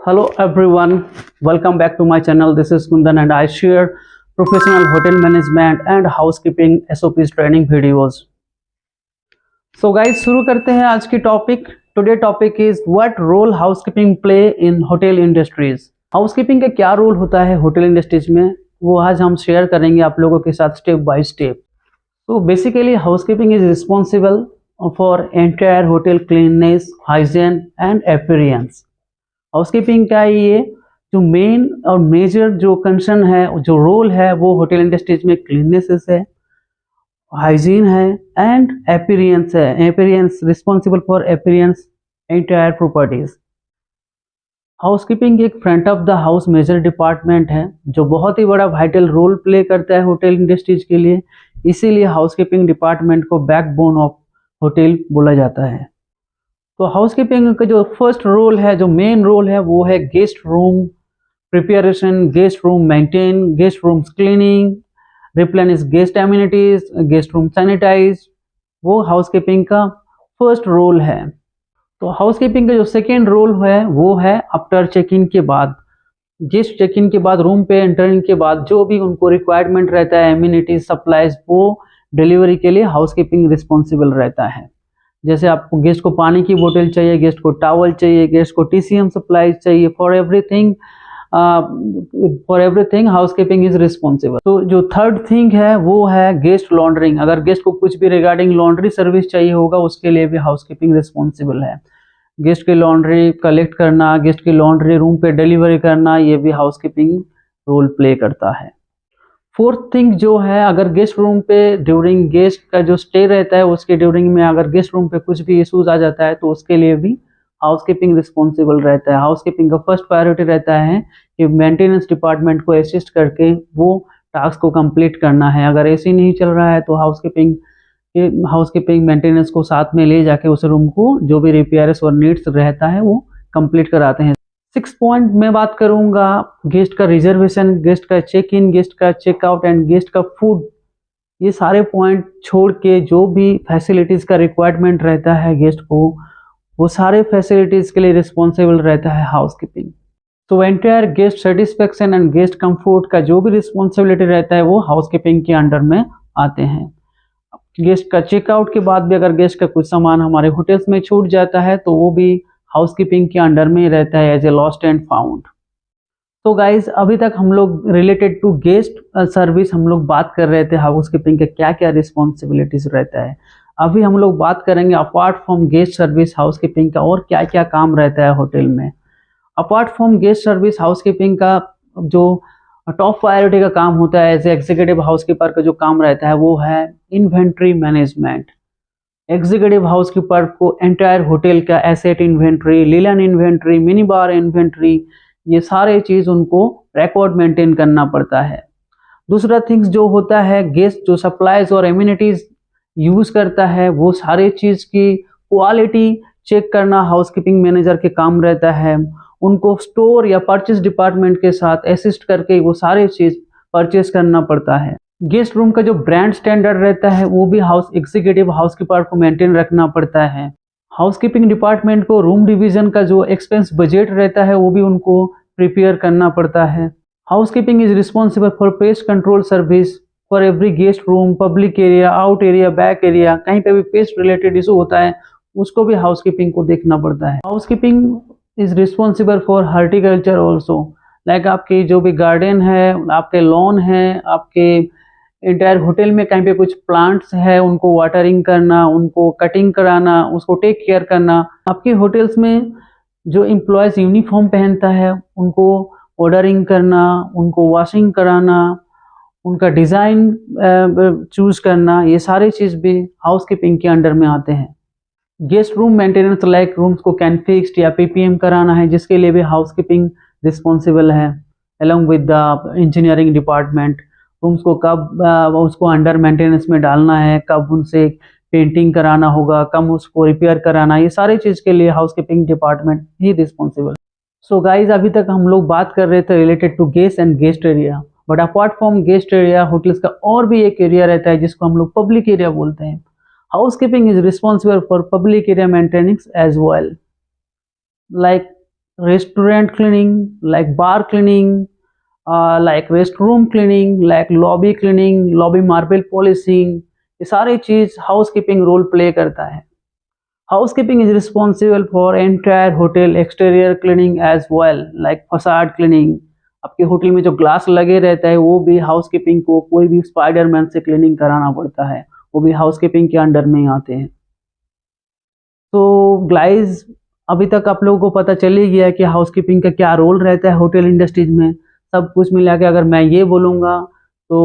Hello everyone, welcome back to my channel. This is Kundan and I share professional hotel management and housekeeping SOPs training videos. So guys, शुरू करते हैं आज की topic. Today topic is what role housekeeping play in hotel industries. Housekeeping का क्या role होता है hotel industries में, वो आज हम शेयर करेंगे आप लोगों के साथ step by step. So basically housekeeping is responsible for entire hotel cleanliness, hygiene and appearance. Housekeeping का ये जो मेन और मेजर जो कंसर्न है, जो रोल है, वो होटल इंडस्ट्रीज में क्लीननेस है, हाइजीन है एंड अपीयरेंस है. Appearance responsible for appearance entire properties. Housekeeping एक front of the house major department है जो बहुत ही बड़ा वाइटल रोल प्ले करता है होटल इंडस्ट्रीज के लिए. इसीलिए हाउसकीपिंग डिपार्टमेंट को बैकबोन ऑफ होटल बोला जाता है. तो हाउसकीपिंग का जो फर्स्ट रोल है, जो मेन रोल है, वो है guest room preparation, guest room maintain, guest room cleaning, replenish guest amenities, guest room sanitize. वो हाउसकीपिंग का फर्स्ट रोल है. तो हाउसकीपिंग का जो सेकेंड रोल है वो है आफ्टर चेक इन के बाद, गेस्ट चेक इन के बाद, रूम पे एंटरिंग के बाद जो भी उनको रिक्वायरमेंट रहता है एमिनिटीज सप्लाईज, वो डिलीवरी के लिए हाउसकीपिंग रिस्पॉन्सिबल रहता है. जैसे आपको गेस्ट को पानी की बोतल चाहिए, गेस्ट को टॉवल चाहिए, गेस्ट को TCM सप्लाईज चाहिए, for everything housekeeping is responsible. तो जो थर्ड थिंग है वो है गेस्ट लॉन्ड्रिंग. अगर गेस्ट को कुछ भी रिगार्डिंग लॉन्ड्री सर्विस चाहिए होगा उसके लिए भी हाउसकीपिंग रिस्पॉन्सिबल है. गेस्ट की लॉन्ड्री कलेक्ट करना, गेस्ट की लॉन्ड्री रूम पे डिलीवरी करना, ये भी हाउसकीपिंग रोल प्ले करता है. फोर्थ थिंग जो है, अगर गेस्ट रूम पे ड्यूरिंग गेस्ट का जो स्टे रहता है उसके ड्यूरिंग में अगर गेस्ट रूम पे कुछ भी इश्यूज आ जाता है तो उसके लिए भी हाउसकीपिंग रिस्पॉन्सिबल रहता है. हाउसकीपिंग का फर्स्ट प्रायोरिटी रहता है कि मेंटेनेंस डिपार्टमेंट को असिस्ट करके वो टास्क को कंप्लीट करना है. अगर ऐसे नहीं चल रहा है तो हाउसकीपिंग मेंटेनेंस को साथ में ले जाके उस रूम को जो भी रिपेयर्स और नीड्स रहता है वो कंप्लीट कराते हैं. 6 पॉइंट में बात करूंगा गेस्ट का रिजर्वेशन, गेस्ट का चेक इन, गेस्ट का चेकआउट एंड गेस्ट का फूड. ये सारे पॉइंट छोड़ के जो भी फैसिलिटीज का रिक्वायरमेंट रहता है गेस्ट को, वो सारे फैसिलिटीज के लिए रिस्पॉन्सिबल रहता है हाउसकीपिंग. तो entire guest satisfaction and guest comfort का जो भी रिस्पॉन्सिबिलिटी रहता है वो हाउसकीपिंग के अंडर में आते हैं. गेस्ट का चेकआउट के बाद भी अगर गेस्ट का कुछ सामान हमारे होटल्स में छूट जाता है तो वो भी हाउसकीपिंग के अंडर में रहता है as a lost and found. तो गाइज अभी तक हम लोग रिलेटेड टू गेस्ट सर्विस हम लोग बात कर रहे थे हाउसकीपिंग के क्या क्या रिस्पॉन्सिबिलिटीज रहता है. अभी हम लोग बात करेंगे apart from guest service housekeeping का और क्या क्या काम रहता है होटल में. Apart from guest service housekeeping का जो टॉप प्रायोरिटी का काम होता है एज ए एग्जीक्यूटिव हाउसकीपर का जो काम रहता है वो है इन्वेंट्री मैनेजमेंट. एग्जीक्यूटिव हाउसकीपर को एंटायर होटल का asset inventory, linen inventory, mini bar inventory, ये सारे चीज उनको रिकॉर्ड मेंटेन करना पड़ता है. दूसरा थिंग्स जो होता है, गेस्ट जो सप्लाईज और एमिनिटीज यूज करता है वो सारे चीज की क्वालिटी चेक करना हाउसकीपिंग मैनेजर के काम रहता है. उनको स्टोर या परचेज डिपार्टमेंट के साथ असिस्ट करके वो सारे चीज परचेज करना पड़ता है. गेस्ट रूम का जो ब्रांड स्टैंडर्ड रहता है वो भी एग्जीक्यूटिव हाउसकीपर को मेंटेन रखना पड़ता है. हाउसकीपिंग डिपार्टमेंट को रूम डिवीजन का जो एक्सपेंस बजट रहता है वो भी उनको प्रिपेयर करना पड़ता है. Housekeeping is responsible for pest control service for every guest room, public area, out area, back area. कहीं पे भी पेस्ट रिलेटेड इशू होता है उसको भी हाउसकीपिंग को देखना पड़ता है. Housekeeping is responsible for horticulture also, like आपकी जो भी गार्डन है, आपके लॉन है, आपके एंटायर होटल में कहीं पे कुछ प्लांट्स है उनको वाटरिंग करना, उनको कटिंग कराना, उसको टेक केयर करना. आपके होटल्स में जो एम्प्लॉयज यूनिफॉर्म पहनता है उनको ऑर्डरिंग करना, उनको वॉशिंग कराना, उनका डिज़ाइन चूज करना, ये सारे चीज़ भी हाउसकीपिंग के अंडर में आते हैं. Guest room maintenance, like rooms को कैन फिक्स्ड या PPM कराना है जिसके लिए भी हाउसकीपिंग रिस्पॉन्सिबल है along with the engineering department. Rooms को कब उसको अंडर मेंटेनेंस में डालना है, कब उनसे पेंटिंग कराना होगा, कब उसको रिपेयर कराना, ये सारी चीज़ के लिए हाउसकीपिंग डिपार्टमेंट ही रिस्पॉन्सिबल. सो गाइज अभी तक हम लोग बात कर रहे थे related to guest and guest area, but apart from guest area hotels का और भी एक एरिया रहता है जिसको हम लोग पब्लिक एरिया बोलते हैं. Housekeeping is responsible for public area maintenance as well. Like restaurant cleaning, like bar cleaning, like restroom cleaning, like lobby cleaning, lobby marble polishing, ये सारी चीज हाउस कीपिंग रोल प्ले करता है। Housekeeping is responsible for entire hotel exterior cleaning as well, like facade cleaning. आपके hotel में जो glass लगे रहता है वो भी हाउसकीपिंग को, कोई भी स्पाइडरमैन से क्लीनिंग कराना पड़ता है, वो भी हाउसकीपिंग के अंडर में आते हैं। तो गाइस, अभी तक आप लोगों को पता चल ही गया कि हाउसकीपिंग का क्या रोल रहता है होटल इंडस्ट्रीज में। सब कुछ मिला के अगर मैं ये बोलूँगा तो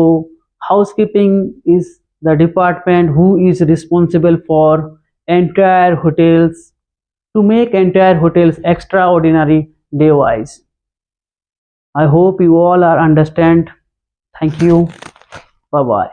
housekeeping is the department who is responsible for entire hotels, to make entire hotels extraordinary day wise. I hope you all are understand. Thank you. Bye bye.